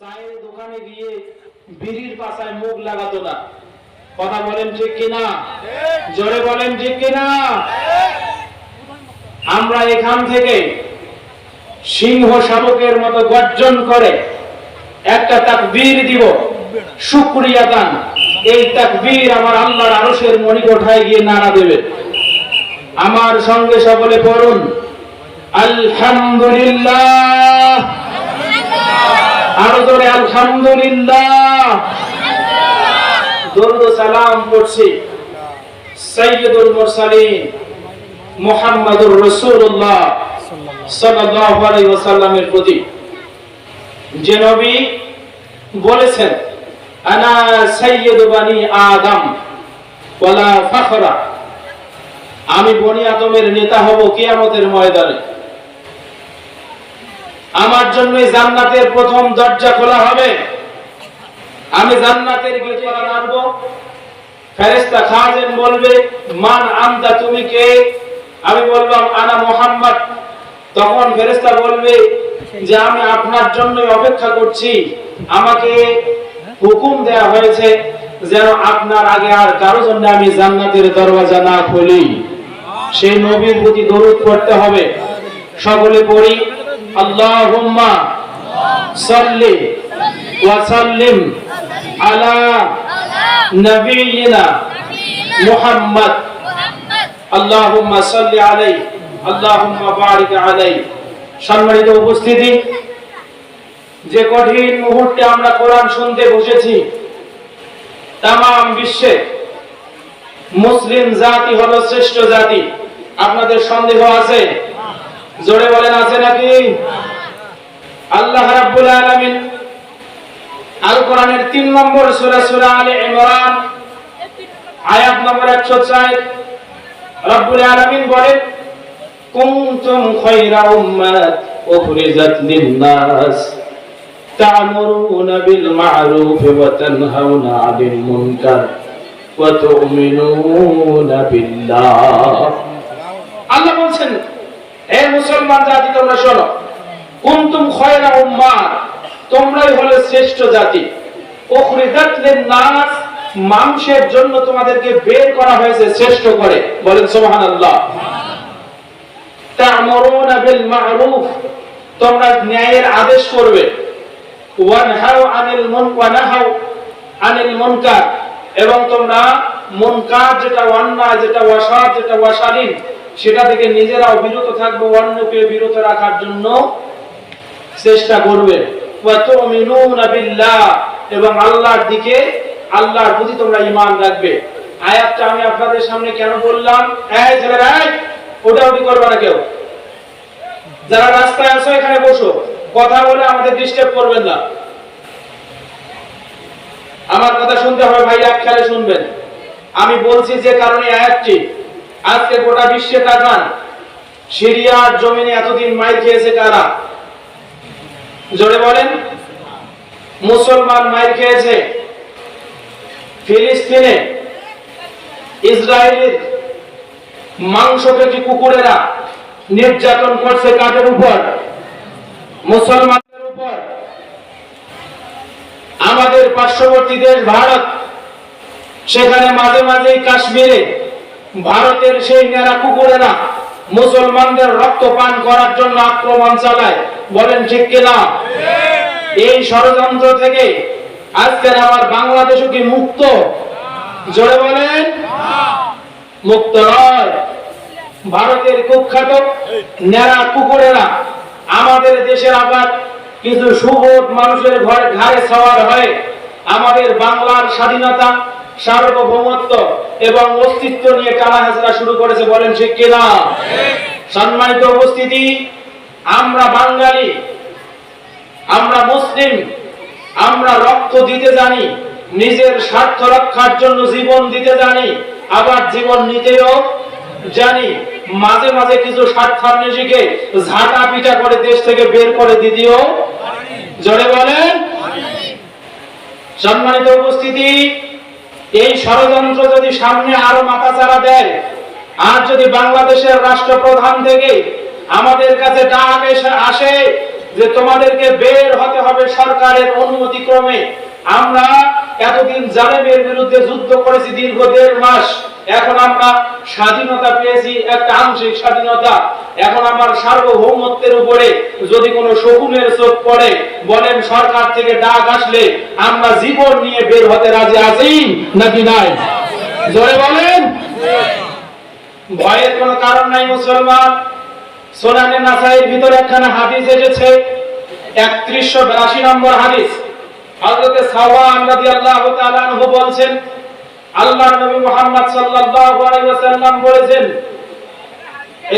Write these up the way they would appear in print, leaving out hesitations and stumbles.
চায়ের দোকানে গিয়ে বিড়ির পাশায় মুখ লাগাতো না। কথা বলেন ঠিক কিনা? জোরে বলেন ঠিক কিনা? আমরা এখান থেকে সিংহ শাবকের মতো গর্জন করে একটা তাকবীর দিব, শুকরিয়া দান। এই তাকবীর আমার আল্লাহর আরশের মণিকোঠায় গিয়ে নাড়া দেবে। আমার সঙ্গে সকলে পড়ুন আলহামদুলিল্লাহ। আরো জোরে আলহামদুলিল্লাহ। দরুদ ও সালাম করছি সাইয়্যিদুল মুরসালিন মুহাম্মাদুর রাসূলুল্লাহ সাল্লাল্লাহু আলাইহি ওয়াসাল্লামের প্রতি, যে নবী বলেছেন আনা সাইয়্যিদু বানি আদম ওয়ালা ফাখরা, আমি বনি আদমের নেতা হব কিয়ামতের ময়দানে। আমার জন্য জান্নাতের প্রথম দরজা খোলা হবে। আমি জান্নাতের গেটে নামবো, ফেরেশতা খাজেন বলবে মান আনতা, তুমি কে? আমি বললাম আনা মুহাম্মদ। তখন ফেরেশতা বলবে যে আমি আপনার জন্য অপেক্ষা করছি, আমাকে হুকুম দেয়া হয়েছে যেন আপনার আগে আর কারো জন্য আমি জান্নাতের দরওয়াজা না খুলি। সেই নবীর প্রতি দরুদ পড়তে হবে। সকলে পড়ি আল্লাহুম্মা সাল্লি ওয়া সাল্লিম আলা নবিয়িনা মুহাম্মদ। আল্লাহুম্মা সাল্লি আলাইহি আল্লাহুম্মা বারিক আলাইহি। সম্মানিত উপস্থিতি, যে কঠিন মুহূর্তে আমরা কোরআন শুনতে বসেছি, তামাম বিশ্বে মুসলিম জাতি হলো শ্রেষ্ঠ জাতি। আপনাদের সন্দেহ আছে? জোরে বলেন আছে নাকি? আল্লাহ রাব্বুল আলামিন আল কোরআনের 3 নম্বর সূরা সূরা আলে ইমরান আয়াত নম্বর 104 রাব্বুল আলামিন বলেন কুনতুম খায়রা উম্মাত উখরিজাত লিন-নাস তা'মুরুনা বিল মা'রুফ ওয়া তানহাউনা 'আনিল মুনকার ওয়া তু'মিনুনা বিল্লাহ। আল্লাহ বলেন, হে মুসলমান জাতি তোমরা শোনো, কুনতুম খায়রা উম্মাত, তোমরাই হলে শ্রেষ্ঠ জাতি। উখরিজাত লিন-নাস, মানুষের জন্য তোমাদেরকে বের করা হয়েছে শ্রেষ্ঠ করে। বলেন সুবহানাল্লাহ। তা'মুরুনা বিল মা'রুফ, তোমরা ন্যায়ের আদেশ করবে। ওয়ানহাউ আনিল মুনকার, এবং তোমরা মুনকার যেটা অন্যায়, যেটা ওয়াসাত, যেটা ওয়াসালিন, সেটা থেকে নিজেরাও বিরত থাকবে, অন্যকে বিরত রাখার জন্য চেষ্টা করবে। ওয়া তু'মিনুনা বিল্লাহ, এবং আল্লাহর দিকে, আল্লাহর প্রতি তোমরা ঈমান রাখবে। আয়াতটা আমি আপনাদের সামনে কেন বললাম? এই ছেলেরা, ওটা ওটি করবে না কেউ। যারা রাস্তায় আছো এখানে বসো, কথা বলে আমাদের ডিস্টার্ব করবেন না। আমার কথা শুনতে হবে ভাই, এক খেয়ালে শুনবেন। আমি বলছি যে কারণে আয়াতটি, আজকে গোটা বিশ্বে তাকান, সিরিয়ার জমিনে এতদিন মাইর খেয়েছে কারা? জোরে বলেন। মুসলমান মাইর খেয়েছে। ফিলিস্তিনে ইসরায়েলের মাংসপেশী কুকুরেরা নির্যাতন করছে কাদের উপর? মুসলমানদের উপর। আমাদের পার্শ্ববর্তী দেশ ভারত, সেখানে মাঝে মাঝে কাশ্মীরে ভারতের সেই নেড়া কুকুরেরা মুসলমানদের রক্ত পান করার জন্য আক্রমণ চালায়। বলেন ঠিক কিনা? এই ষড়যন্ত্র থেকে আজকের আমার বাংলাদেশও কি মুক্ত? জোরে বলেন। মুক্ত নয়। ভারতের কুখ্যাত নেড়া কুকুরেরা আমাদের দেশের আবার কিছু সুবোধ মানুষের ঘাড়ে সওয়ার হয়ে আমাদের বাংলার স্বাধীনতা, সার্বভৌমত্ব এবং অস্তিত্ব নিয়ে টানাহেঁচড়া শুরু করেছে। বলেন ঠিক কিনা? সম্মানিত উপস্থিতি, আমরা বাঙালি, আমরা মুসলিম, আমরা রক্ত দিতে জানি, নিজের স্বার্থ রক্ষার জন্য জীবন দিতে জানি, আবার জীবন নিতেও জানি। মাঝে মাঝে কিছু স্বার্থান্বেষীকে ঝাঁটা পিটা করে দেশ থেকে বের করে দিতেও জোরে বলেন। সম্মানিত উপস্থিতি, এই ষড়যন্ত্র যদি সামনে আরো মাথাচাড়া দেয়, আর যদি বাংলাদেশের রাষ্ট্রপ্রধান থেকে আমাদের কাছে ডাক আসে যে তোমাদেরকে বের হতে হবে হবে সরকারের অনুমতি ক্রমে। আমরা এতদিন জালেমের বিরুদ্ধে যুদ্ধ করেছি দীর্ঘ 1.5 মাস। এখন আমরা স্বাধীনতা পেয়েছি, একটা আংশিক স্বাধীনতা। এখন আমার সার্বভৌমত্বের উপরে যদি কোনো শকুনের চোখ পড়ে, বলেন সরকার থেকে ডাক আসলে আমরা জীবন নিয়ে বের হতে রাজি আছি নাকি নাই? জোরে বলেন। ভয়ের কোনো কারণ নাই মুসলমান। সুনানে নাসাইর ভিতরে একখানা হাদিস এসেছে, 3182 নম্বর হাদিস। হযরত সাওবান রাদিয়াল্লাহু তাআলা আনহু বলেন, আল্লাহর নবী মুহাম্মদ সাল্লাল্লাহু আলাইহি ওয়াসাল্লাম বলেছেন,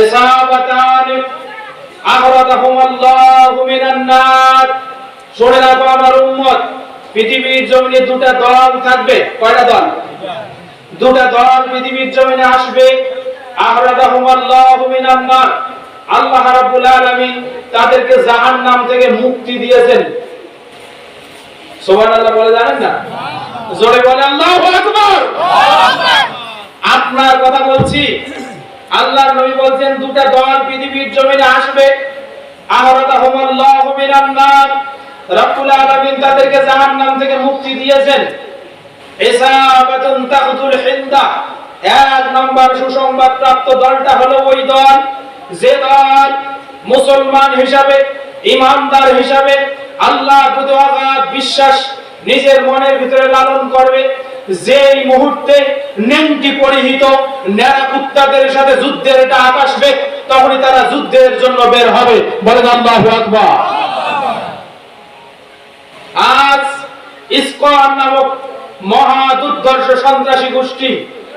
ইসাবাতান আখরাজাহুমুল্লাহু মিনান নার। শুনে রাখো আমার উম্মত, পৃথিবীর জমিনে দুটো দল থাকবে। কয়টা দল? দুটো দল পৃথিবীর জমিনে আসবে। আখরাজাহুমুল্লাহু মিনান নার, আল্লাহ রাব্বুল আলামিন তাদেরকে জাহান্নাম থেকে মুক্তি দিয়েছেন। সুবহানাল্লাহ বলে জানেন না? জোরে বলে আল্লাহু আকবার। আপনার কথা বলছি। আল্লাহর নবী বলেন দুটো দল পৃথিবীর জমিনে আসবে। আখরাজাহুমুল্লাহু মিনান নার, রাব্বুল আলামিন তাদেরকে জাহান্নাম থেকে মুক্তি দিয়েছেন। ইসাবাতুন তাখতুল হিন্দা, 1 নম্বর সুসংবাদ প্রাপ্ত দলটা হলো ওই দল যে দল মুসলমান হিসাবে, ইমানদার হিসাবে আল্লাহর প্রতি অগাধ বিশ্বাস নিজের মনের ভিতরে লালন করবে। যেই মুহূর্তে নেংটি পরিহিত নেড়া কুত্তাদের সাথে যুদ্ধের ডাক আসবে, তখনই তারা যুদ্ধের জন্য বের হবে। বলেন আল্লাহু আকবার। আজ ইসকন নামক মহা দুর্ধর্ষ সন্ত্রাসী গোষ্ঠী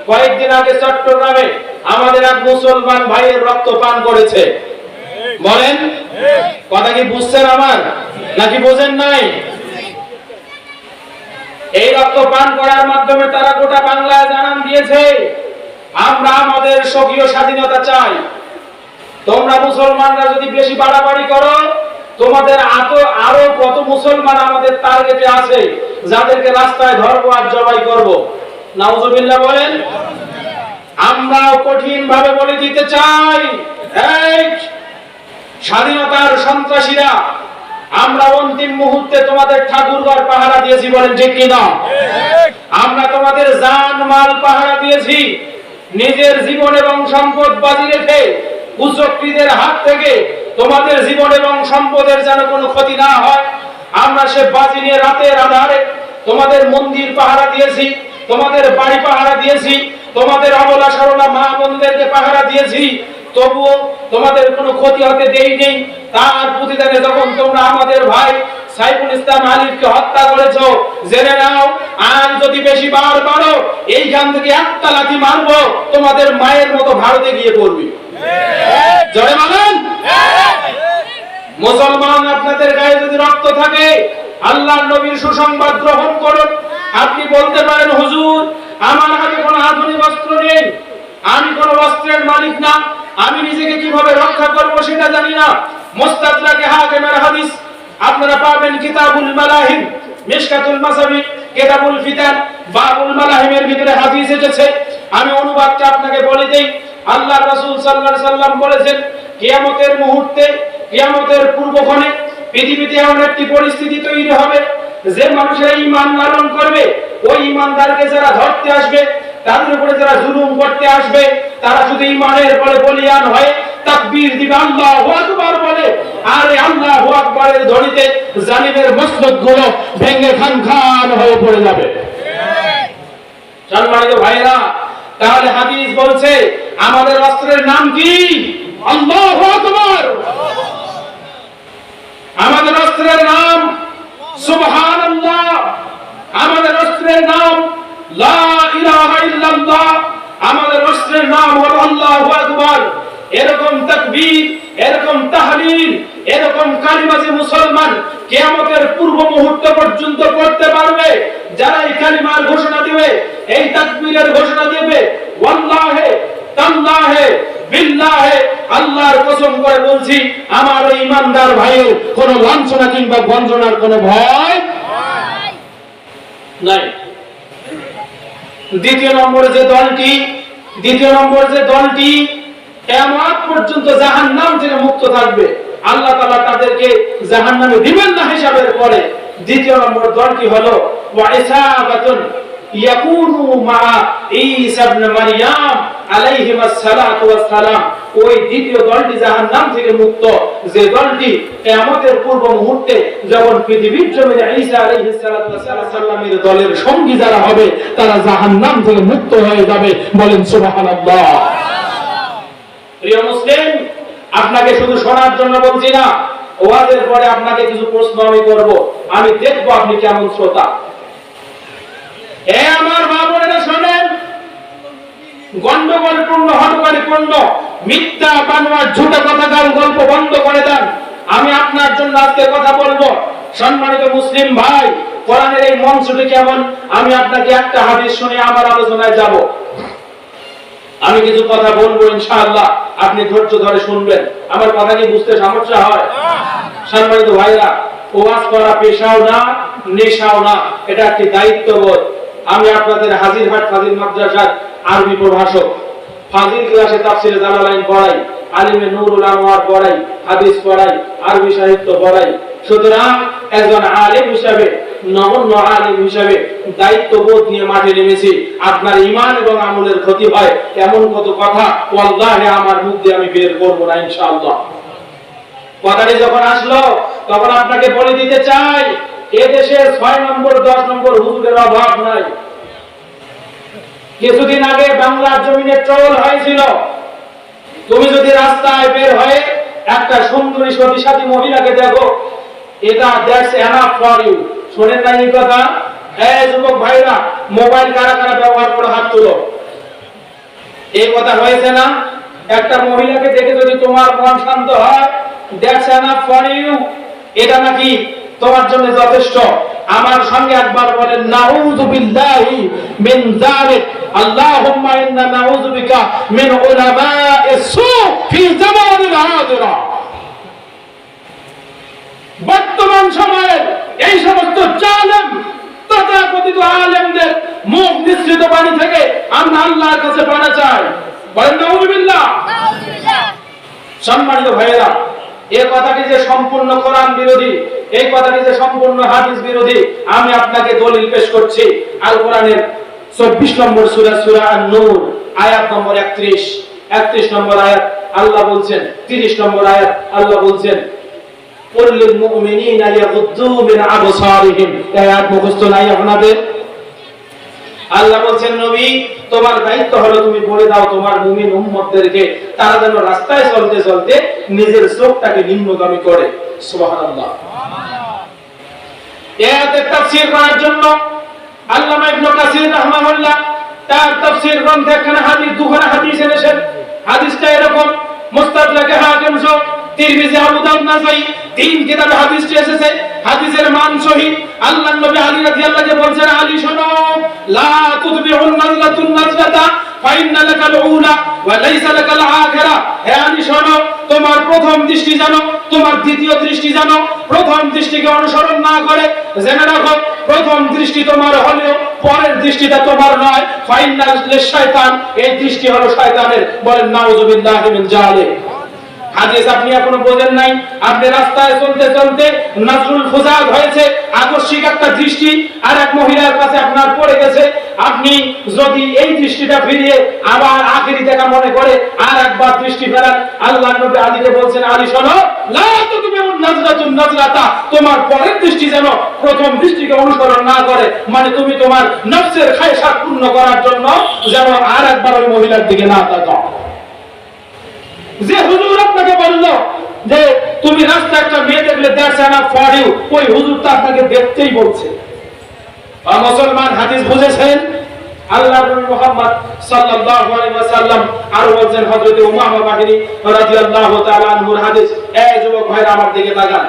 কয়েকদিন আগে চট্টগ্রামে আমাদের এক মুসলমান ভাইয়ের রক্ত পান করেছে। বলেন কথা কি বুঝছেন আমার, নাকি বোঝেন নাই? এই রক্ত পান করার মাধ্যমে তারা গোটা বাংলায় জানান দিয়েছে, আমরা আমাদের স্বকীয় স্বাধীনতা চাই। তোমরা মুসলমানরা যদি বেশি বাড়াবাড়ি করো, তোমাদের আরো কত মুসলমান আমাদের টার্গেটে আছে, যাদেরকে রাস্তায় ধরবো আর জবাই করবো। নাউজুবিল্লাহ বলেন। আমরাও কঠিন ভাবে বলে দিতে চাই, এই স্বাধীনতার সন্ত্রাসীরা, আমরা অন্তিম মুহূর্তে তোমাদের ঠাকুরঘর পাহারা দিয়েছি। বলেন ঠিক কিনা? আমরা তোমাদের জান মাল পাহারা দিয়েছি। নিজের জীবন এবং সম্পদ বাজি রেখে কুচক্রীদের হাত থেকে তোমাদের জীবন এবং সম্পদের যেন কোনো ক্ষতি না হয়, আমরা সে বাজি নিয়ে রাতের আধারে তোমাদের মন্দির পাহারা দিয়েছি, তোমাদের বাড়ি পাহারা দিয়েছি, তোমাদের অবলা সরলা মা বোনদেরকে পাহারা দিয়েছি। তবুও তোমাদের কোনো ক্ষতি হতে দেইনি। তার প্রতিদানে যখন তোমরা আমাদের ভাই সাইফুল ইসলাম আলিফকে হত্যা করেছো, জেনে নাও আর যদি বেশি বার বাড়ো, এইখান থেকে একটা লাথি মারবো, তোমাদের মায়ের মতো ভারতে গিয়ে পড়বি। জয় বলেন। মুসলমান, আপনাদের গায়ে যদি রক্ত থাকে, আল্লাহর নবীর সুসংবাদ গ্রহণ করুন। আপনি বলতে পারেন, হুজুর আমার হাতে কোনো আধুনিক অস্ত্র নেই, আমি কোনো অস্ত্রের মালিক না, আমি নিজেকে কিভাবে রক্ষা করব সেটা জানি না। মুস্তাদরাকে হাকিমের হাদিস আপনারা পাবেন কিতাবুল মালাহিম, মিশকাতুল মাসাবি, কিতাবুল ফিতান, বাবুল মালাহিমের ভিতরে হাদিস এসেছে। আমি অনুবাদটা আপনাকে বলে দেই। আল্লাহর রাসূল সাল্লাল্লাহু আলাইহি সাল্লাম বলেছেন, কিয়ামতের মুহূর্তে, কিয়ামতের পূর্বক্ষণে পৃথিবীতে এমন একটি পরিস্থিতি তৈরি হবে, যে মানুষেরা ঈমান লালন করবে, ওই ঈমানদারকে যারা ধরতে আসবে, তাদের উপরে যারা জুলুম করতে আসবে, তারা শুধু ঈমানের বলে বলিয়ান হয়ে তাকবীর দিবে, আল্লাহু আকবার বলে, আর এই আল্লাহু আকবারের ধ্বনিতে জালিমের মসনদগুলো ভেঙে খান খান হয়ে পড়ে যাবে। সম্মানিত ভাইরা, তাহলে হাদিস বলছে আমাদের অস্ত্রের নাম কি? আল্লাহু আকবার। আমাদের অস্ত্রের নাম সুবহানাল্লাহ, আমাদের অস্ত্রের নাম লা ইলাহা ইল্লাল্লাহ, আমাদের অস্ত্রের নাম হলো আল্লাহু আকবার। এরকম তাকবীর, এরকম তাহলিল, এরকম কালিমা যে মুসলমান কিয়ামতের পূর্ব মুহূর্ত পর্যন্ত করতে পারবে, যারা এই কালিমার ঘোষণা দিবে, এই তাকবীরের ঘোষণা দিবে, ওয়াল্লাহি তাল্লাহি বিল্লাহি, আল্লাহর কসম করে বলছি, আমার এই ইমানদার ভাইয়ের কোনো লাঞ্ছনা কিংবা গঞ্জনার কোনো ভয় নাই। দ্বিতীয় নম্বর যে দলটি কিয়ামত পর্যন্ত জাহান্নাম থেকে মুক্ত থাকবে, আল্লাহ তাআলা তাদেরকে জাহান্নামে দিবেন না হিসাবের পরে দ্বিতীয় নম্বর দলটি হলো ওয়াইসাবাতুন ইয়াকুনু মা ঈসা ইবনে মারইয়াম আলাইহিস সালাতু ওয়াস সালাম। ওই দ্বিতীয় দলটি জাহান্নাম থেকে মুক্ত, যে দলটি কিয়ামতের পূর্ব মুহূর্তে যখন পৃথিবীর জমিনে ঈসা আলাইহিস সালাতু ওয়াস সালামের দলের সঙ্গী যারা হবে তারা জাহান্নাম থেকে মুক্ত হয়ে যাবে। বলেন সুবহানাল্লাহ। প্রিয় মুসলিম, আপনাকে শুধু শোনার জন্য বলছি না, ওয়াজের পরে আপনাকে কিছু প্রশ্ন আমি করব, আমি দেখব আপনি কেমন শ্রোতা। আমার মা বোনেরা শোনেন, গন্ডগোলপূর্ণ হটকারীপূর্ণ মিথ্যা বানোয়ার ঝুটা কথা গল্প বন্ধ করে দেন। আমি আপনার জন্য আজকে কথা বলবো। সম্মানিত মুসলিম ভাই, কোরআনের এই মঞ্চটি কেমন, আমি আপনাকে একটা হাদিস শুনে আমার আলোচনায় যাব। আমি কিছু কথা বলবো ইনশাআল্লাহ, আপনি ধৈর্য ধরে শুনবেন। আমার কথা কি বুঝতে সমস্যা হয়? সম্মানিত ভাইরা, ওয়াজ করা পেশাও না, নেশাও না, এটা একটি দায়িত্ববোধ। আমি আপনাদের হাজিরহাট ফাজিল মাদ্রাসার আরবি প্রভাষক, ফাজিল ক্লাসে তাফসীরে জালালাইন পড়াই, আলিমে নূরুল আনোয়ার পড়াই, হাদিস পড়াই, আরবি সাহিত্য পড়াই। সুতরাং একজন আলেম হিসাবে, নগণ্য আলেম হিসাবে দায়িত্ববোধ নিয়ে মাঠে নেমেছি। আপনার ঈমান এবং আমলের ক্ষতি হয় এমন কত কথা ওয়াল্লাহি আমার মুখ দিয়ে আমি বের করব না ইনশাআল্লাহ। কথাটি যখন আসলো তখন আপনাকে বলে দিতে চাই, এ দেশে 6 নম্বর 10 নম্বর হুজুরের অভাব নাই। কিছুদিন আগে বাংলার জমিনে ট্রল হয়েছিল, তুমি যদি রাস্তায় বের হয়ে একটা সুন্দরী সতীসাথী মহিলাকে দেখো, এটা দ্যাটস এনাফ ফর ইউ। শোনেন না এই কথা? এই যুবক ভাইরা, মোবাইল কারা কারা ব্যবহার করে হাত তুলো। এই কথা হয়েছে না? একটা মহিলাকে দেখে যদি তোমার মন শান্ত হয়, দ্যাটস এনাফ ফর ইউ, এটা নাকি তোমার জন্য যথেষ্ট। আমার সঙ্গে একবার বলেন নাউযু বিল্লাহি মিন যালিক, আল্লাহুম্মা ইন্না নাউযু বিকা মিন উলামাইস সু ফি জামানিল হাদিরা। বর্তমান সময়ে এই সমস্ত জালেম তথাকথিত আলেমদের মুখ নিঃসৃত বাণী থেকে আমরা আল্লাহর কাছে পানা চাই। বলেন নাউযুবিল্লাহ। সম্মানিত ভাইয়েরা, এই কথাটি যে সম্পূর্ণ কোরআন বিরোধী, এই কথাটি যে সম্পূর্ণ হাদিস বিরোধী, আমি আপনাকে দলিল পেশ করছি। আল কোরআনের 24 নম্বর সূরা, সূরা আন-নূর, আয়াত নম্বর 31 নম্বর আয়াত আল্লাহ বলছেন, 30 নম্বর আয়াত আল্লাহ বলছেন, কুল লিল মুমিনিনা ইয়াগুদ্দু মিন আবসারিহিম। এই আয়াত মুখস্থ নাই আপনাদের? আল্লাহ বলছেন, নবী তোমার দায়িত্ব হলো তুমি বলে দাও তোমার মুমিন উম্মতদেরকে, তারা যেন রাস্তায় চলতে চলতে নিজের চোখটাকে নিম্নগামী করে। সুবহানাল্লাহ। এই আয়াতের তাফসীর করার জন্য আল্লামা ইবনে কাসির রাহমাহুল্লাহ তার তাফসীর গ্রন্থে একখানা হাদিস, দুখানা হাদিস এনেছেন। হাদিসটা এরকম, মুস্তাদরাকে হাকিম সহ তিরমিজি, আবু দাউদ, নাসাই, 3 কিতাবে হাদিসটি এসেছে। হাদিসের মান সহিহ। আল্লাহর নবী আলী রাদিয়াল্লাহু আনহু বলেন, আলী শোনো, লা তুতবিউন নাজলাতুন নাজলাতা ফাইন্না লাকাল উলা ওয়া লাইসা লাকাল আখিরা। হে আলী শোনো, তোমার প্রথম দৃষ্টি জানো, তোমার দ্বিতীয় দৃষ্টি জানো। প্রথম দৃষ্টিকে অনুসরণ না করে জেনে রাখো, প্রথম দৃষ্টি তোমার হলেও পরের দৃষ্টিটা তোমার নয়। ফাইন্না লিশ-শাইতান, এই দৃষ্টি হলো শয়তানের। বলেন নাউযুবিল্লাহি মিন যালিক। হাদিস আপনি এখনো বোঝেন নাই? আপনি রাস্তায় চলতে চলতে নাজরুল ফুজাদ হয়েছে, আকস্মিক একটা দৃষ্টি আর এক মহিলার কাছে আপনার পড়ে গেছে। আপনি যদি এই দৃষ্টিটা ফিরিয়ে আবার আখিরি দেখা মনে করে আর একবার দৃষ্টি ফেরান, আল্লাহর নবী আলীকে বলছেন, আলী শোনো, লা তুতবিউন নাজরাতুন নাজরাতা, তোমার পরের দৃষ্টি যেন প্রথম দৃষ্টিকে অনুসরণ না করে। মানে তুমি তোমার নফসের খায়সাত পূর্ণ করার জন্য যেন আর একবার ওই মহিলার দিকে না তাকাও। যে হুজুর আপনাকে বললো যে তুমি রাস্তায় একটা মেয়ে দেখলে দ্যাটস এনাফ ফর ইউ, ওই হুজুর তো আপনাকে দেখতেই বলছে। মুসলমান হাদিস বুঝেছেন? আল্লাহর নবী মুহাম্মদ সাল্লাল্লাহু আলাইহি ওয়াসাল্লাম আর বলেন, হযরত উমামা বাহিনী রাদিয়াল্লাহু তাআলা আনহুর হাদিস। এই যুবক ভাইরা আমার দিকে তাকান।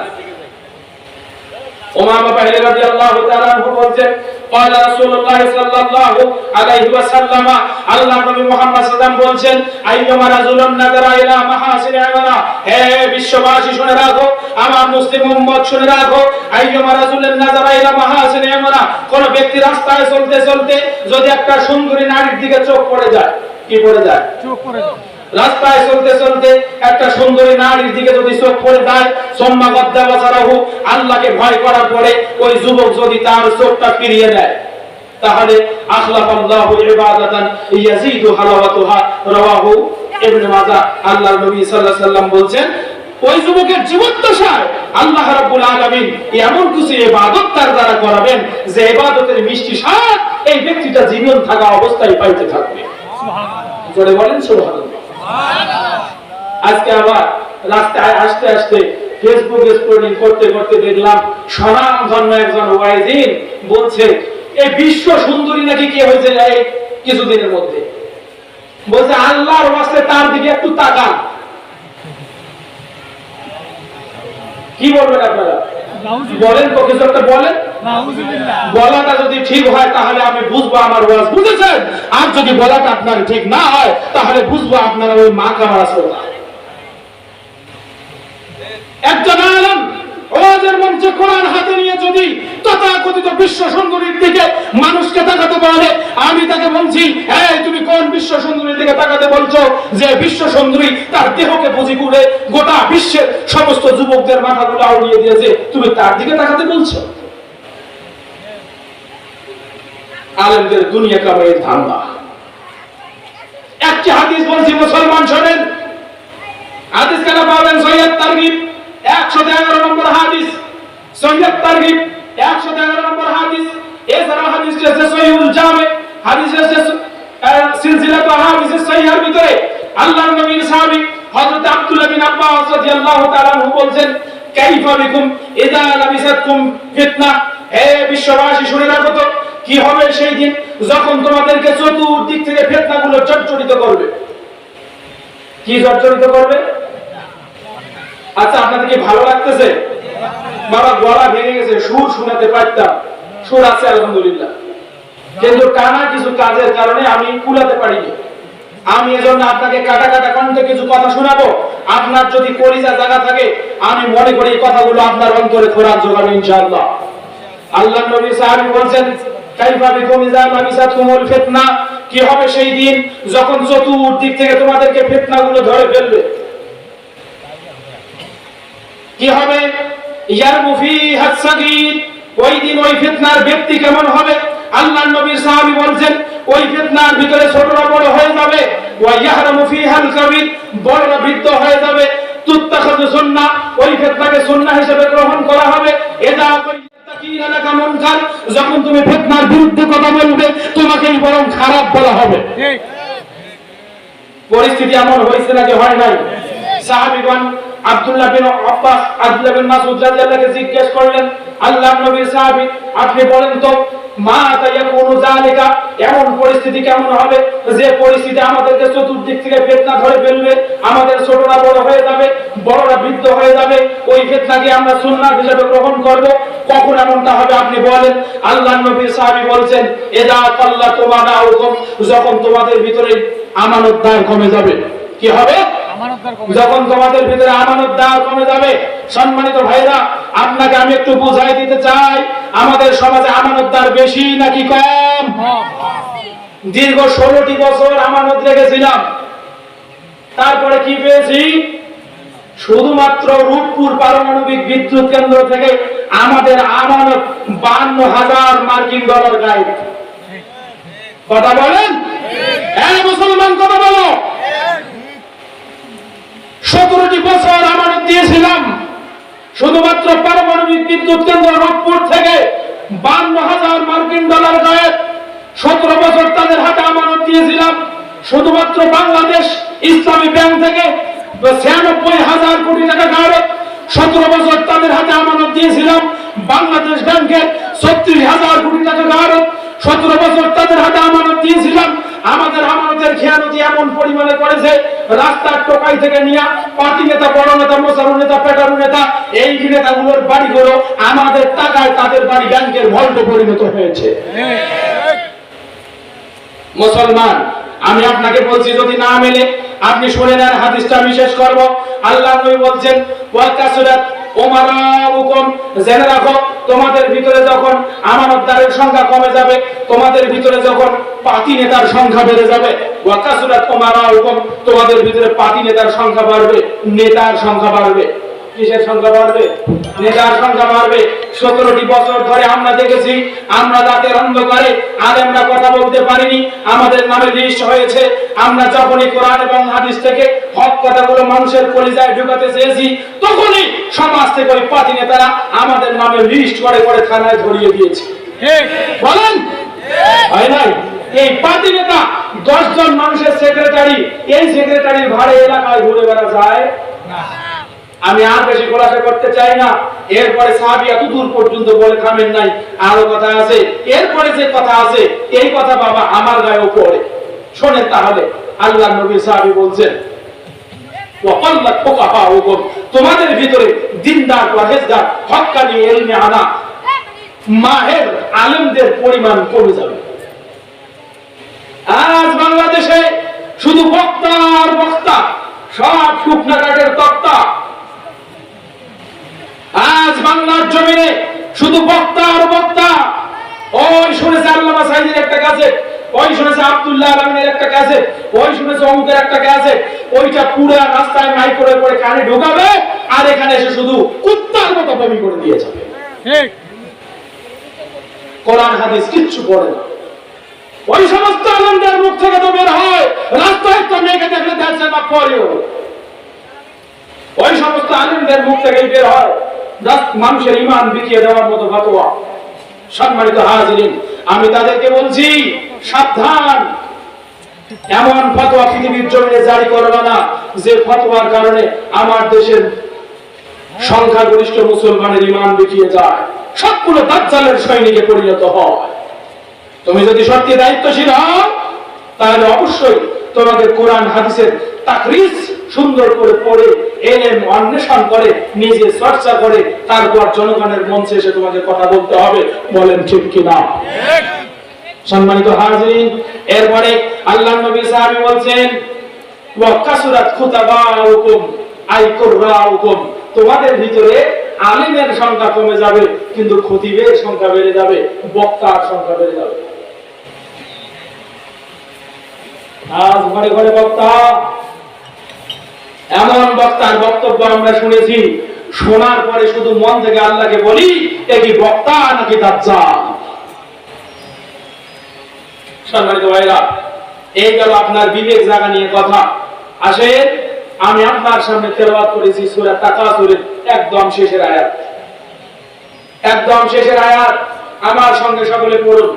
উমামা বাহিনী রাদিয়াল্লাহু তাআলা আনহু বলেন, قال رسول الله صلى الله عليه وسلم, আল্লাহর নবী মুহাম্মদ সাল্লাল্লাহু আলাইহি ওয়াসাল্লাম বলেন, আইয়ুমা রাজুলুন নাযারা ইলা মাহাসিন আমালা। হে বিশ্ববাসী শুনে রাখো, আমার মুসলিম উম্মত শুনে রাখো, আইয়ুমা রাজুলুন নাযারা ইলা মাহাসিন আমালা, কোন ব্যক্তি রাস্তায় চলতে চলতে যদি একটা সুন্দরী নারীর দিকে চোখ পড়ে যায়, কি পড়ে যায়? চোখ পড়ে যায়। রাস্তায় চলতে চলতে একটা সুন্দরী নারীর দিকে যদি চোখ পড়ে যায়, সম্মা গদ্দা বাসারাহু, আল্লাহকে ভয় করার পরে ওই যুবক যদি তার চোখটা ফিরিয়ে দেয়, তাহলে আখলাফাল্লাহু ইবাদাতান ইয়াজিদু হালাওয়াতুহা, রাওয়াহু ইবনে মাজাহ। আল্লাহর নবী সাল্লাল্লাহু আলাইহি সাল্লাম বলেন, ওই যুবকের জীবদ্দশায় আল্লাহ রাব্বুল আলামিন এমন কিছু ইবাদত তার দ্বারা করাবেন যে ইবাদতের মিষ্টি স্বাদ এই ব্যক্তিটা জীবন থাকা অবস্থায় পাইতে থাকবে। সুবহানাল্লাহ, জোরে বলেন সুবহানাল্লাহ। আজকে আবার রাস্তায় আসতে আসতে ফেসবুক স্ক্রলিং করতে করতে দেখলাম স্বনামধন্য একজন ওয়াইজিন বলছে, এই বিশ্ব সুন্দরী নাকি কে হয়েছে এই কিছুদিনের মধ্যে, বলছে আল্লাহর ওয়াস্তে তার দিকে একটু তাকান। কি বলবেন আপনারা? বলেন তো, কিছু একটা বলেন। বলাটা যদি ঠিক হয় তাহলে আমি বুঝবো আমার ওয়াজ বুঝেছেন, আর যদি বলাটা আপনার ঠিক না হয় তাহলে বুঝবো আপনারা ওই মা কামার শ্রোতা। একজন আলেম ওয়াজের মঞ্চে কোরআন হাতে নিয়ে যদি তথাকথিত বিশ্ব সুন্দরীর দিকে মানুষকে তাকাতে বলে, আমি তাকে বলছি, এই তুমি কোন বিশ্ব সুন্দরীর দিকে তাকাতে বলছো? যে বিশ্ব সুন্দরী তার দেহকে পুঁজি করে গোটা বিশ্বের সমস্ত যুবকদের মাথাগুলো উড়িয়ে দিয়েছে, তুমি তার দিকে তাকাতে বলছো? আলেমদের দুনিয়া কামাইয়ের ধান্দা। একটি হাদিস বলছি মুসলমান শোনেন, হাদিস কেন পাবেন? সহিহ তারগিব 111 নম্বর হাদিস, সহিহ তারগিব 111 নম্বর হাদিস। এছাড়া হাদিস রয়েছে সহিহুল জামে, হাদিস রয়েছে সিলসিলাতু আহাদিস সহিহার ভিতরে। আল্লাহর নবীর সাহাবী হযরত আব্দুল্লাহ বিন আব্বাস রাদিয়াল্লাহু তাআলা আনহু বলেন, কাইফা বিকুম ইযা লাবিসাতকুম ফিতনা, হে বিশ্ববাসী শুনে রাখো তো, কি হবে সেই দিন যখন তোমাদেরকে চতুর্দিক থেকে ফিতনাগুলো জর্জরিত করবে। কি জর্জরিত করবে? আচ্ছা, আপনাদের কি ভালো লাগতেছে? বাবা গলা ভেঙে গেছে, সুর শোনাতে পারতাম, সুর আছে আলহামদুলিল্লাহ, কিন্তু টানা কিছু কাজের কারণে আমি কুলাতে পারিনি। আমি এজন্য আপনাকে কাটা কাটা কণ্ঠে কিছু কথা শোনাবো। আপনার যদি কলিজা জায়গা থাকে, আমি মনে করি এই কথাগুলো আপনার অন্তরে খোরাক যোগাবে ইনশাআল্লাহ। আল্লাহর নবী সাহাবী বলেন, কাইফা বিকুম ইযা লাবিসাতকুমুল ফিতনা, কি হবে সেই দিন যখন চতুর্দিক থেকে তোমাদেরকে ফিতনাগুলো ধরে ফেলবে। কি হবে? ইয়ারমু ফিহা সাগীর, ওই দিন ওই ফিতনার ব্যক্তি কেমন হবে? আল্লাহর নবীর সাহাবী বলেন, ওই ফিতনার ভিতরে ছোটরা বড় হয়ে যাবে, ওয়া ইয়াহরামু ফিহাল কাবীর, বড়রা বৃদ্ধ হয়ে যাবে। তুত্তাখাযু সুন্নাহ, ওই ফিতনাকে সুন্নাহ হিসেবে গ্রহণ করা হবে। এদা তাকিনা লাকা মুনকার, যখন তুমি ফিতনার বিরুদ্ধে কথা বলবে তোমাকেই বরং খারাপ বলা হবে। ঠিক পরিস্থিতি এমন হয়েছে নাকি হয় নাই? সাহাবীগণ আব্দুল্লাহ বিন আব্বাস, আব্দুল্লাহ বিন মাসউদ রাদিয়াল্লাহু আনহু জিজ্ঞেস করলেন, আল্লাহর নবীর সাহাবী আপনি বলেন তো, মা তায়াকুনু যালিকা, এমন পরিস্থিতি কেমন হবে যে পরিস্থিতি আমাদেরকে চতুর্দিক থেকে ফিতনা ধরে ফেলবে, আমাদের ছোটরা বড় হয়ে যাবে, বড়রা বৃদ্ধ হয়ে যাবে, ওই ফিতনাকে আমরা সুন্নাহ হিসেবে গ্রহণ করব, কখন এমনটা হবে আপনি বলেন? আল্লাহর নবীর সাহাবী বলেন, এদা কাল্লাতু মানাউকুম, যখন তোমাদের ভিতরে আমানতদার কমে যাবে। কি হবে? যখন তোমাদের ভিতরে আমানতদার কমে যাবে। সম্মানিত ভাইরা, আপনাকে আমি একটু বুঝাই দিতে চাই, আমাদের সমাজে আমানতদার বেশি নাকি কম? দীর্ঘ 16টি বছর আমানত রেখেছিলাম, তারপরে কি পেয়েছি? শুধুমাত্র রূপপুর পারমাণবিক বিদ্যুৎ কেন্দ্র থেকে আমাদের আমানত 52,000 মার্কিন ডলার গায়েব। কথা বলেন? হ্যাঁ মুসলমান, কথা বলো। 17টি বছর আমানত দিয়েছিলাম, শুধুমাত্র পারমাণবিক বিদ্যুৎ কেন্দ্র রূপপুর থেকে 52,000 মার্কিন ডলার গায়েব। 17 বছর তাদের হাতে আমানত দিয়েছিলাম, শুধুমাত্র বাংলাদেশ ইসলামী ব্যাংক থেকে 96,000 কোটি টাকা গায়েব। 17 বছর তাদের হাতে আমানত দিয়েছিলাম, বাংলাদেশ ব্যাংকের 36,000 কোটি টাকা গায়েব। 17 বছর তাদের হাতে আমানত দিয়েছিলাম, আমাদের আমানতের খেয়ানতি এমন পরিমাণে করেছে, রাস্তার টোকাই থেকে নিয়ে পার্টি নেতা, বড় নেতা, মোসারু নেতা, পেটারু নেতা, এই নেতাগুলোর বাড়িগুলো আমাদের টাকায় তাদের বাড়ি ব্যাংকের ভল্টে পরিণত হয়েছে। মুসলমান, আমি আপনাকে বলছি, যদি না মেলে আপনি শুনে নেন, হাদিসটা আমি শেষ করব। আল্লাহ নবী বলেন, ওয়া কাসরাত উমারাউকুম, জেনে রাখো তোমাদের ভিতরে যখন আমানতদারের সংখ্যা কমে যাবে, তোমাদের ভিতরে যখন পাতি নেতার সংখ্যা বেড়ে যাবে, ওয়া কাসুরাত উমারাউকুম, তোমাদের ভিতরে পাতি নেতার সংখ্যা বাড়বে, নেতার সংখ্যা বাড়বে। কিসের সংখ্যা বাড়বে? নেতার সংখ্যা বাড়বে। 17টি বছর ধরে আমরা দেখেছি, আমরা রাতের অন্ধকারে আলেমরা কথা বলতে পারিনি, আমাদের নামে লিস্ট হয়েছে। আমরা যখনই কোরআন এবং হাদিস থেকে হক কথাগুলো মানুষের কলিজায় ঢুকাতে চেয়েছি, তখনই সমাজ থেকে ওই পাতি নেতারা আমাদের নামে লিস্ট করে করে থানায় ধরিয়ে দিয়েছে। বলেন হয় নাই? এই পাতি নেতা 10 জন মানুষের সেক্রেটারি, এই সেক্রেটারির ভাড়ে এলাকায় ঘুরে বেড়া যায় না। আমি আর বেশি খোলাসা করতে চাই না। এরপরে সাহাবী এত দূর পর্যন্ত বলে থামেন নাই, আরো কথা আছে। এরপরে যে কথা আছে, এই কথা বাবা আমার গায়েও পড়ে। শোনেন তাহলে, আল্লাহর নবী সাহাবী বলছেন, ওয়াকাল্লাত ফুকাহাউকুম, তোমাদের ভিতরে দিনদার পরহেজগার হক্কানি ইলমে আনা মাহের আলেমদের পরিমাণ কমে যাবে। আজ বাংলাদেশে শুধু বক্তা আর বক্তা, সব শুকনা কাঠের তক্তা। আজ বাংলার জমিনে শুধু বক্তা আর বক্তা। ওই শুনেছে আল্লামা সাইদের একটা ক্যাসেট, ওই শুনেছে আব্দুল্লাহ আলমের একটা ক্যাসেট, ওই শুনেছে অমুকের একটা ক্যাসেট। ওইটা পুরো রাস্তায় মাইক করে করে কানে ঢোকাবে, আর এখানে এসে শুধু কুত্তার মতো বমি করে দিয়ে যাবে। ঠিক, কোরআন হাদিস কিচ্ছু পড়ে না। ওই সমস্ত আলেমদের মুখ থেকে তো বের হয়, রাস্তায় তো মেয়েকে দেখলে দেখছে না পরেও। ওই সমস্ত আলেমদের মুখ থেকেই বের হয় মানুষের ঈমান বিকিয়ে দেওয়ার মতো ফতোয়া। সম্মানিত হাজিরিন, আমি তাদেরকে বলছি, সাবধান, এমন ফতোয়া পৃথিবীর জমিনে জারি করবে না যে ফতোয়ার কারণে আমার দেশের সংখ্যাগরিষ্ঠ মুসলমানের ঈমান বিকিয়ে যায়, সবগুলো দাজ্জালের সৈনিকে পরিণত হয়। তুমি যদি সত্যি দায়িত্বশীল হও, তাহলে অবশ্যই তোমাকে কোরআন হাদিসের তাকরিজ সুন্দর করে পড়ে, এলেম অন্বেষণ করে, নিজে চর্চা করে, তারপর জনগণের মঞ্চে এসে তোমাকে কথা বলতে হবে। বলেন ঠিক কিনা? সম্মানিত হাজিরিন, এরপরে আল্লাহর নবী সাহাবী বলছেন, ওয়া কাসুরাত খুতাবাউকুম আই কুররাউকুম, তোমাদের ভিতরে আলেমের সংখ্যা কমে যাবে, কিন্তু খতিবের সংখ্যা বেড়ে যাবে, বক্তার সংখ্যা বেড়ে যাবে। আজ ঘরে ঘরে বক্তা, এমন বক্তার বক্তব্য আমরা শুনেছি, শোনার পরে শুধু মন থেকে আল্লাহকে বলি, এ কি বক্তা নাকি দাজ্জাল? সম্মানিত ভাইরা, এই গেল আপনার বিবেক জাগা নিয়ে কথা। আসেন, আমি আপনার সামনে তেলাওয়াত করেছি সূরা তাকাসুরের একদম শেষের আয়াত। একদম শেষের আয়াত আমার সঙ্গে সকলে পড়ুন।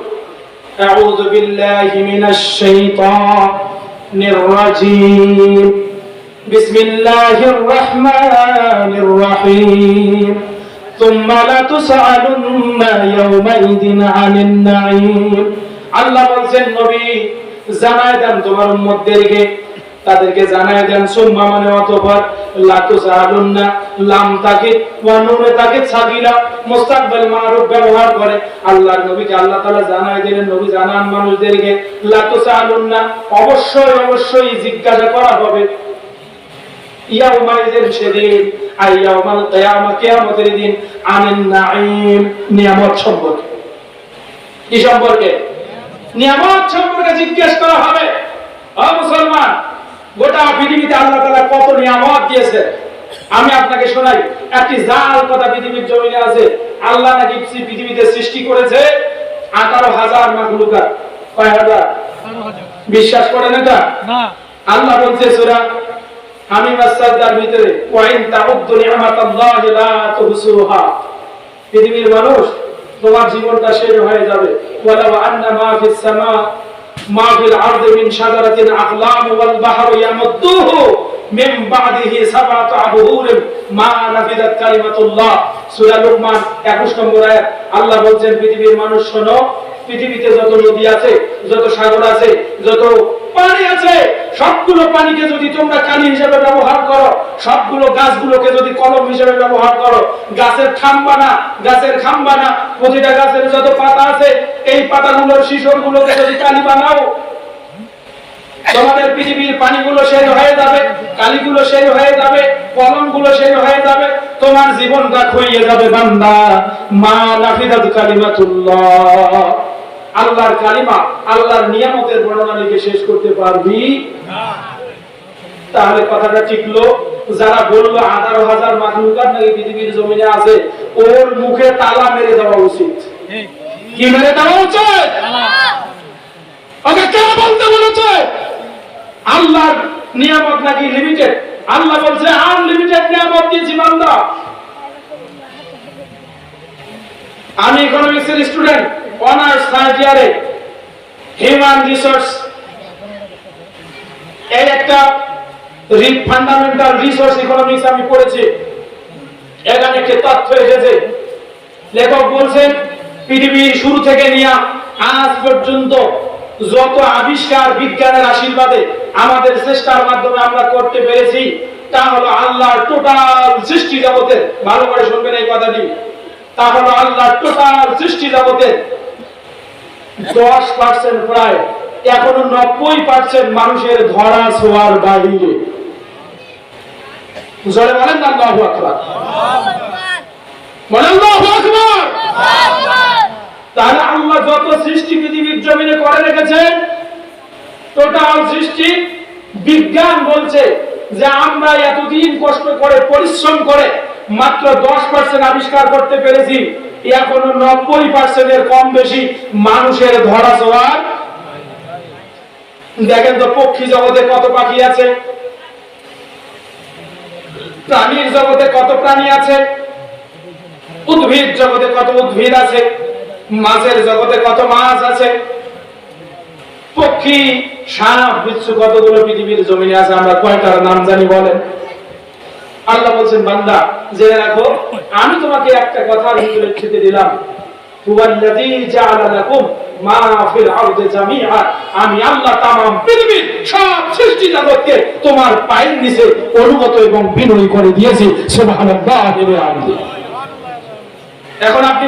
আউযু বিল্লাহি মিনাশ শাইতানির রাজীম। বিসমিল্লাহির রহমানির রহিম। সুম্মা লাতুসআলুন্না ইয়াওমাইদিন আনিন নাঈম। আল্লাহ বলেন, নবী জানায় দেন তোমার উম্মতদেরকে, তাদেরকে জানায় দেন, সুম্মা মানে অতঃপর, লাতুসআলুন্না, লাম তাকে ওয়া নুনে তাকে সাগিরা মুস্তাকবিল মারুফ ব্যবহার করে আল্লাহর নবীকে আল্লাহ তাআলা জানায় দিলেন, নবী জানান মানুষদেরকে, লাতুসআলুন্না, অবশ্যই অবশ্যই জিজ্ঞাসা করা হবে, ইয়াউমাইযিন সেদিন, আই ইয়াউমাল কিয়ামা, কিয়ামতের দিন, আনিন নাঈম, নিয়ামত সম্পর্কে। কি সম্পর্কে? নিয়ামত সম্পর্কে জিজ্ঞেস করা হবে। ও মুসলমান, গোটা পৃথিবীতে আল্লাহ তাআলা কত নিয়ামত দিয়েছে আমি আপনাকে শোনাই। একটি জাল কথা পৃথিবীর জমিনে আছে, আল্লাহ নাকি পৃথিবীতে সৃষ্টি করেছে 18,000 মাখলুকাত। কয় হাজার? বিশ্বাস করেন এটা? না। আল্লাহ বলছে সূরা হামিম আস-সাজদার ভিতরে, ওয়া ইন তাউদ্দু নি'মাতাল্লাহি লা তুহসুহা। পৃথিবীর মানুষ, তোমার জীবনটা শেষ হয়ে যাবে। ওয়ালাউ আন্না মা ফিস সামা মা ফিল আরদি মিন শাজারাতিন আকলাম ওয়াল বাহরু ইয়ামুদ্দুহু মিন বাদিহি সাবআতু আবহুর মা নাফিদাত কালিমাতুল্লাহ। সূরা লুকমান 21 নম্বর আয়াত। আল্লাহ বলেন, পৃথিবীর মানুষ শোনো, পৃথিবীতে যত নদী আছে, যত সাগর আছে, যত পানি আছে, সবগুলো পানিকে যদি তোমরা কালি হিসেবে ব্যবহার করো, সবগুলো গাছগুলোকে যদি কলম হিসেবে ব্যবহার করো, গাছের খাম্বা না, প্রতিটা গাছের যত পাতা আছে, এই পাতাগুলোর শিশরগুলোকে যদি কালি বানাও, তোমাদের পৃথিবীর পানিগুলো শেষ হয়ে যাবে, কালিগুলো শেষ হয়ে যাবে, কলমগুলো শেষ হয়ে যাবে, তোমার জীবনটা খইয়ে যাবে বান্দা। মা নাফিদাত কালিমাতুল্লাহ, আল্লাহর কালিমা, আল্লাহর নিয়ামতের বর্ণনা লিখে শেষ করতে পারবি না। তাহলে কথাটা টিকলো। যারা বললো 18,000 মাখলুকাত নাকি পৃথিবীর জমিনে আছে, ওর মুখে তালা মেরে দেওয়া উচিত। কি মেরে দেওয়া উচিত? ওকে কে বলতে বলেছে আল্লাহর নিয়ামত নাকি লিমিটেড? আল্লাহ বলছে আনলিমিটেড নিয়ামত দিয়েছি বান্দা। আমি ইকোনমিক্সের স্টুডেন্ট, অনার্স থার্ড ইয়ারে, হিউম্যান রিসোর্স এই একটা ফান্ডামেন্টাল রিসোর্স ইকোনমিক্স আমি পড়েছি। এখানে একটি তথ্য এসেছে, লেখক বলছেন পৃথিবীর শুরু থেকে নিয়ে আজ পর্যন্ত যত আবিষ্কার বিজ্ঞানের আশীর্বাদে আমাদের চেষ্টার মাধ্যমে আমরা করতে পেরেছি, তা হলো আল্লাহর টোটাল সৃষ্টি জগতের, ভালো করে শুনবেন এই কথাটি, তা হলো আল্লাহর টোটাল সৃষ্টি জগতের 10% প্রায়, এখনো 90% মানুষের ধরা ছোঁয়ার বাইরে। জোরে বলেন না আল্লাহু আকবার, বলেন আল্লাহু আকবার। তাহলে আল্লাহ যত সৃষ্টি পৃথিবীর জমিনে করে রেখেছেন, টোটাল সৃষ্টি, বিজ্ঞান বলছে যে আমরা এতদিন কষ্ট করে পরিশ্রম করে মাত্র 10% আবিষ্কার করতে পেরেছি, এখনো 90% কম বেশি মানুষের ধরা ছোঁয়ার। দেখেন তো পক্ষী জগতে কত পাখি আছে, প্রাণীর জগতে কত প্রাণী আছে, উদ্ভিদ জগতে কত উদ্ভিদ আছে, মাছের জগতে কত মাছ আছে, পক্ষী সাপ বিচ্ছু কতগুলো পৃথিবীর জমিনে আছে, আমরা কয়টার নাম জানি বলেন? আল্লাহ বলছেন বান্দা জেনে রাখো, আমি তোমাকে একটা কথার ভিতরে খেতে দিলাম, হুয়াল্লাযী জাআলা লাকুম মা ফিল আরদি জামিআ, আমি আল্লাহ তামাম পৃথিবীর সব সৃষ্টি জগৎকে তোমার পায়ের নিচে অনুগত এবং বিনয়ী করে দিয়েছি। সুবহানাল্লাহি ওয়া বিহামদিহি। এখন আপনি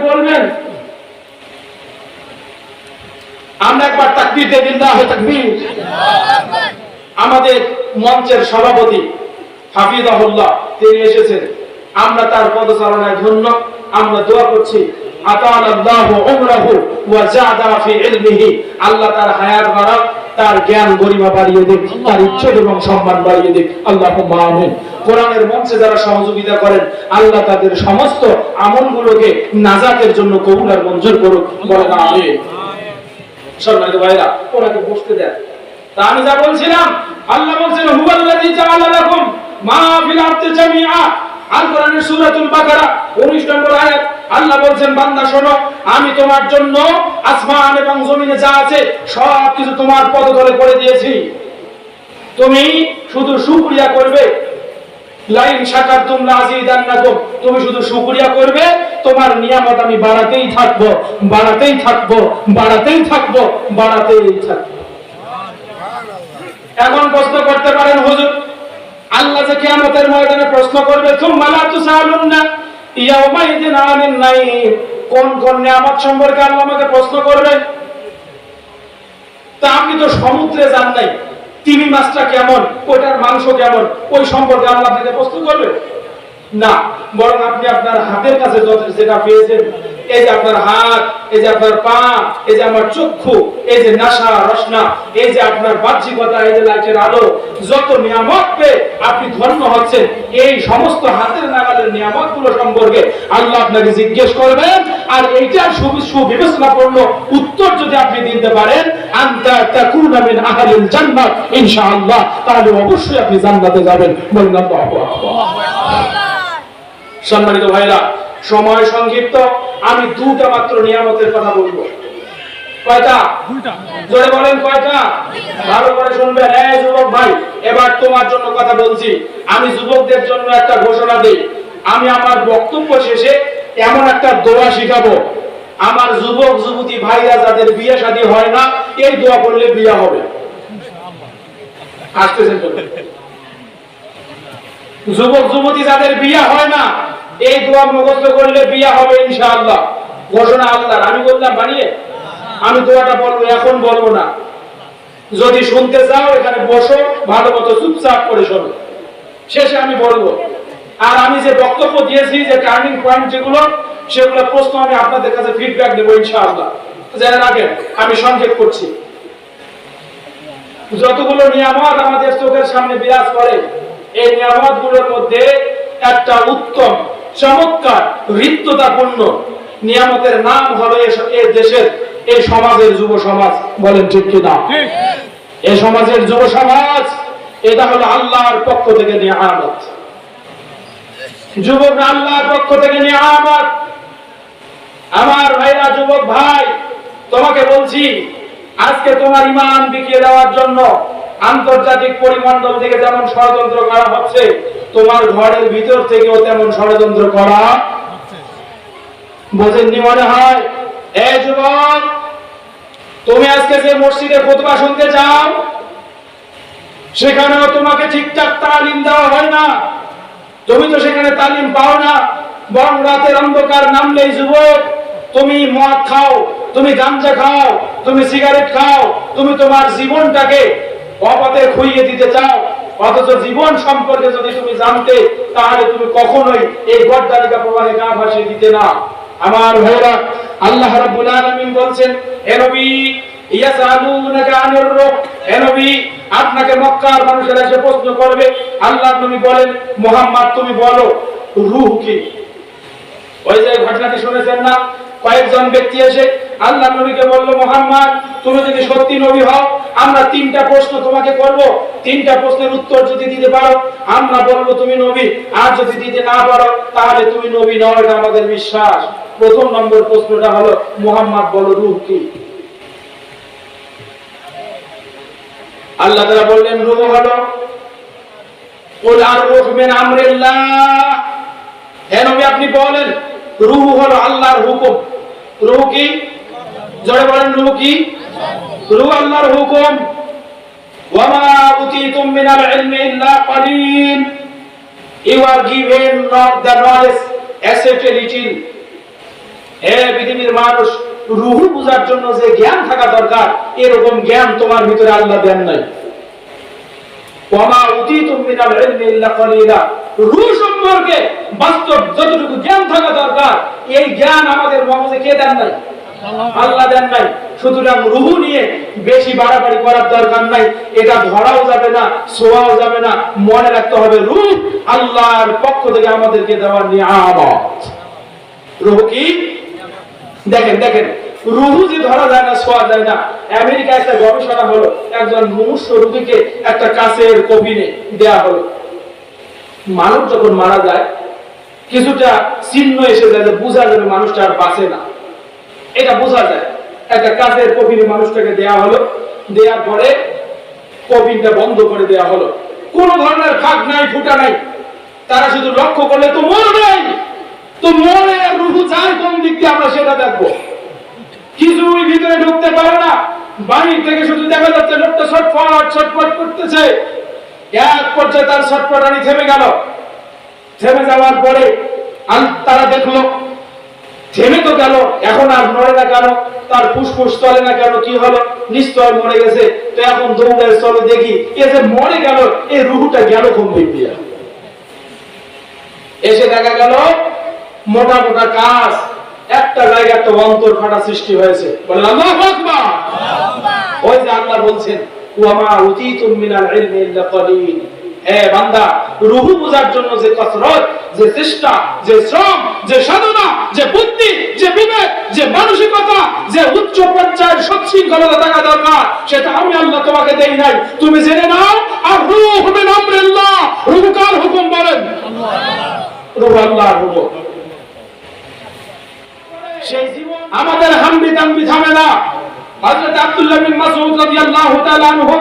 বলবেন আমরা একবার তাকবীর দেই, বিল্লাহি তাকবীর। আমাদের মঞ্চের সভাপতি হাফিজাহুল্লাহ তিনি এসেছেন, আমরা তার পদচারণায় ধন্য। আমরা দোয়া করছি আতানাল্লাহু উমরাহু ওয়া জাদা ফি ইলমিহি, আল্লাহ তার হায়াত বাড়াক, তার জ্ঞান গরিমা বাড়িয়ে দেন, তার ইজ্জত এবং সম্মান বাড়িয়ে দেন। আল্লাহুম্মা আমিন। কোরআনের মঞ্চে যারা সহযোগিতা করেন, আল্লাহ তাদের সমস্ত আমলগুলোকে নাজাতের জন্য কবুল আর মঞ্জুর করুক, বলেন আমিন। সম্মানিত ভাইরা, ওনাকে বসতে দেন। তা আমি যা বলছিলাম, আল্লাহ বলছেন হুয়াল্লাযী জাআলা লাকুম মা ফিল আরদি জামিআ, আল কোরআনের সূরাতুল বাকারা 19 নম্বর আয়াত। আল্লাহ বলছেন বান্দা শোনো, আমি তোমার জন্য আসমান এবং জমিনে যা আছে সবকিছু তোমার পদতলে করে দিয়েছি, তুমি শুধু শুকরিয়া করবে। লাইন শাকারতুম লাযিদান্নাকুম, তুমি শুধু শুকরিয়া করবে, তোমার নিয়ামত আমি বাড়াতেই থাকবো, বাড়াতেই থাকবো, বাড়াতেই থাকবো, বাড়াতেই থাকবো। এখন প্রশ্ন করতে পারেন হুজুর, আল্লাহ যে কিয়ামতের ময়দানে প্রশ্ন করবে তুম্মা লা তুসালুনা ইয়াউমাইযিন আনিন নাঈম, কোন কোন নিয়ামত সম্পর্কে আল্লাহ আমাকে প্রশ্ন করবে? তা আপনি তো সমুদ্রে যান নাই, তিমি মাছটা কেমন, ওটার মাংস কেমন, ওই সম্পর্কে আল্লাহ আপনাকে প্রশ্ন করবে না। বরং আপনি আপনার হাতের কাছে যেটা পেয়েছেন, এই যে আপনার হাত, এই যে আপনার পা, এই যে আমার চক্ষু, এই যে নাসা রসনা, এই যে আপনার বাহ্যিকতা, এই যে লাইটের আলো, যত নিয়ামত পেয়ে আপনি ধন্য হচ্ছেন, এই সমস্ত হাতের নাগালের নিয়ামত গুলো সম্পর্কে আল্লাহ আপনাকে জিজ্ঞেস করবেন। আর এইটার সুবিবেচনাপূর্ণ উত্তর যদি আপনি দিতে পারেন, আনতা তাকুনা মিন আহলিল জান্নাত ইনশাআল্লাহ, তাহলে অবশ্যই আপনি জান্নাতে যাবেন। বলেন আল্লাহু আকবার। সম্মানিত ভাইরা, সময় সংক্ষিপ্ত, আমি দুটা মাত্র নিয়ামতের কথা বলবো। কয়টা? জোরে বলেন কয়টা? ভালো করে শুনবেন। এই যুবক ভাই, এবার তোমার জন্য কথা বলছি। আমি যুবকদের জন্য একটা ঘোষণা দিই, আমি আমার বক্তব্য শেষে এমন একটা দোয়া শিখাবো, আমার যুবক যুবতী ভাইরা যাদের বিয়ে শাদী হয় না, এই দোয়া করলে বিয়ে হবে। আসতেছেন যুবক যুবতী যাদের বিয়ে হয় না, এই দোয়া মুখস্থ করলে বিয়ে হবে ইনশাআল্লাহ। ঘোষণা আল্লাহর, আমি বললাম বানিয়ে, আমি দোয়াটা বলবো, এখন বলবো না। যদি শুনতে চাও এখানে বসো, ভালো মতো চুপচাপ করে শোনো, শেষে আমি বলবো। আর আমি যে বক্তব্য দিয়েছি, যে টার্নিং পয়েন্ট যেগুলো, সেগুলো প্রশ্ন আমি আপনাদের কাছে ফিডব্যাক দেবো ইনশাআল্লাহ। জেনে রাখেন, আমি সংক্ষেপ করছি। যতগুলো নিয়ামত আমাদের চোখের সামনে বিরাজ করে, এই নিয়ামত গুলোর মধ্যে একটা উত্তম, চমৎকার, হৃদ্যতাপূর্ণ নিয়ামতের নাম হলো এই দেশের, এই সমাজের যুব সমাজ। বলেন ঠিক কিনা? এই সমাজের যুব সমাজ, এটা হলো আল্লাহর পক্ষ থেকে নিয়ামত। যুবক আল্লাহর পক্ষ থেকে নিয়ামত। আমার ভাইরা, যুবক ভাই, তোমাকে বলছি, আজকে তোমার ঈমান বিকিয়ে দেওয়ার জন্য আন্তর্জাতিক পরিমণ্ডল থেকে যেমন ষড়যন্ত্র করা হচ্ছে, তোমার ঘরের ভিতর থেকেও তেমন ষড়যন্ত্র করা বোঝেননি মনে হয়? এই যুবক, তুমি আজকে যে মসজিদে খুতবা শুনতে যাও, সেখানেও তোমাকে ঠিকঠাক তালিম দেওয়া হয় না। তুমি তো সেখানে তালিম পাও না, বরং রাতের অন্ধকার নামলেই যুবক তুমি মদ খাও, তুমি গাঁজা খাও, তুমি সিগারেট খাও, তুমি তোমার জীবনটাকে অপথে খুইয়ে দিতে চাও। অথচ জীবন সম্পর্কে যদি তুমি জানতে, তাহলে তুমি কখনোই এই গড্ডালিকা প্রবাহে গা ভাসিয়ে দিতে না। আমার ভাইরা, আল্লাহ রাব্বুল আলামিন বলছেন, হে নবী, ইয়াসালুনাকা আনির রূহ, হে নবী, আপনাকে মক্কার মানুষেরা এসে প্রশ্ন করবে। আল্লাহর নবী বলেন, মুহাম্মদ তুমি বলো রূহ কি? ওই যে ঘটনাটি শুনেছেন না, কয়েকজন ব্যক্তি এসে আল্লাহর নবীকে বলল, মুহাম্মদ তুমি যদি সত্যি নবী হও, আমরা তিনটা প্রশ্ন তোমাকে করব, তিনটা প্রশ্নের উত্তর যদি দিতে পারো আমরা বলবো তুমি নবী, আর যদি দিতে না পারো তাহলে তুমি নবী নও, এটা আমাদের বিশ্বাস। প্রথম নম্বর প্রশ্নটা হলো, মুহাম্মদ বলো রূহ কি? আল্লাহ তাআলা বললেন, রূহ হলো কুল আর-রূহ মিন আমরিল্লাহ, হে নবী আপনি বলেন রূহ হলো আল্লাহর হুকুম। রূহ কি? জোরে বলেন, রূহ কি? রূহ আল্লাহর হুকুম। ওয়া মা উতিতুম মিনাল ইলমি ইল্লা কালিল, you are given not the knowledge except a little. হে পৃথিবীর মানুষ, রূহ বুঝার জন্য যে জ্ঞান থাকা দরকার, এরকম জ্ঞান তোমার ভিতরে আল্লাহ দেন নাই। ওয়া মা উতিতুম মিনাল ইলমি ইল্লা কালিলা, রূহ সম্পর্কে বাস্তব যতটুকু জ্ঞান থাকা দরকার, এই জ্ঞান আমাদের মগজে কে দেন নাই? আল্লাহ দেন নাই। সুতরাং রূহ নিয়ে বেশি বাড়াবাড়ি করার দরকার নাই। এটা ধরাও যাবে না, ছোঁয়াও যাবে না। মনে রাখতে হবে, রূহ আল্লাহর পক্ষ থেকে আমাদেরকে দেওয়া নিয়ামত। রূহ কি? দেখেন দেখেন, রূহ যে ধরা যায় না, ছোঁয়া যায় না। আমেরিকা একটা গবেষণা হলো, একজন মুমূর্ষ রোগীকে একটা কাচের কফিনে দেয়া হলো। মানুষ যখন মারা যায়, কিছুটা চিহ্ন এসে যায়, বোঝা যাবে মানুষটা আর বাঁচে না, এটা বোঝা যায়। একটা কাচের কফিনে মানুষটাকে দেয়া হলো, দেওয়ার পরে কফিনটা বন্ধ করে দেয়া হলো। কোন ধরনের ফাঁক নাই, ফুটা নাই। তারা শুধু লক্ষ্য করলে তো মরে নাই, তো মরে রূহ যায় কোন দিক দিয়ে আমরা সেটা দেখবো। কিছুই ভিতরে ঢুকতে পারে না, বাহির থেকে শুধু দেখা যাচ্ছে লোকটা ছটফট ছটফট করতেছে। এক পর্যায়ে তার ছটফটানি থেমে গেল। থেমে যাওয়ার পরে তারা দেখলো থেমে তো গেল, এখন আর নড়ে না কেন, তার ফুসফুস চলে না কেন, কি হলো? নিশ্চয় মরে গেছে। তো এখন দৌড়ে চলে দেখি, এ যে মরে গেল, এই রূহটা গেল কোন দিক দিয়ে? এসে দেখা গেল মোটা মোটা কাজ, একটা জায়গায় একটা অন্তর ফাটা সৃষ্টি হয়েছে। বলেন আল্লাহু আকবার। ওই যে আল্লাহ বলছেন, ওয়া মা উতিতুম মিনাল ইলমি ইল্লা কালিল। হে বান্দা, রূহ বুঝার জন্য যে কসরত, যে চেষ্টা, যে শ্রম, যে সাধনা, যে বুদ্ধি, যে বিবেক, যে মানসিকতা, যে উচ্চ পর্যায়ের সচ্ছৃঙ্খলতা থাকা দরকার, সেটা আমি আল্লাহ তোমাকে দেই নাই। তুমি জেনে নাও, আর রূহ মিন আমরিল্লাহ, রূহ কার হুকুম বলেন? রূহ আল্লাহর হুকুম। সেই জীবন আমাদের হামবি তামবি থামে না। হযরত আব্দুল্লাহ বিন মাসউদ রাদিয়াল্লাহু তাআলা আনহু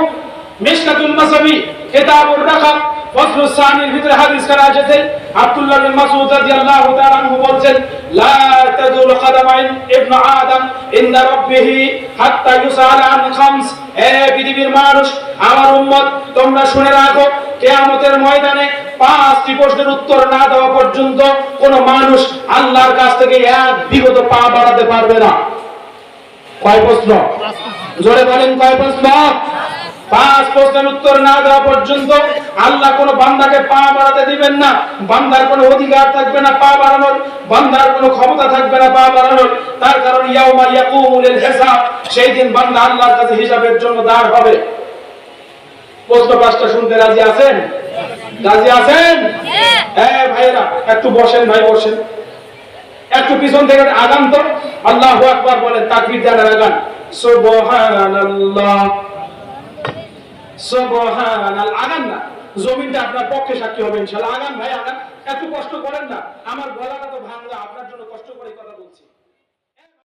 মিশকাতুল মাসাবি কিতাবুর রাকাব ফসলুস সানির ভিতরে হাদিস করা আছে। আব্দুল্লাহ বিন মাসউদ রাদিয়াল্লাহু তাআলা আনহু বলেন, লা তাযুল কদামা ইবনে আদম ইনদা রাব্বিহি হাত্তা ইউসাল আন খামস। হে পৃথিবীর মানুষ, আমার উম্মত, তোমরা শুনে রাখো, কিয়ামতের ময়দানে 5টি প্রশ্নের উত্তর না দেওয়া পর্যন্ত কোন মানুষ আল্লাহর কাছ থেকে এক বিগত পা বাড়াতে পারবে না। কয় প্রশ্ন? জোরে বলেন, কয় প্রশ্ন? 5 প্রশ্নের উত্তর না দেওয়া পর্যন্ত আল্লাহ কোন বান্দাকে পা বাড়াতে দিবেন না। বান্দার কোনো অধিকার থাকবে না পা বাড়ানোর, বান্দার কোনো ক্ষমতা থাকবে না পা বাড়ানোর। তার কারণ ইয়াউমা ইয়াকুমুল হিসাব, সেই দিন বান্দা আল্লাহর কাছে হিসাবের জন্য দাঁড় হবে। প্রশ্ন 5টা শুনতে রাজি আছেন? রাজি আছেন? হ্যাঁ ভাইরা, একটু বসেন ভাই, বসেন। একটু পিছন থেকে আগান তো, আল্লাহু আকবার বলেন, তাকবীর জানার আগান। সুবহানাল্লাহ, সুবহানাল, আগান না, জমিনটা আপনার পক্ষে সাক্ষী হবে ইনশাআল্লাহ। আগান ভাই, আগান, একটু কষ্ট করেন না, আমার গলাটা তো ভাঙা, আপনার জন্য কষ্ট করে কথা বলছি।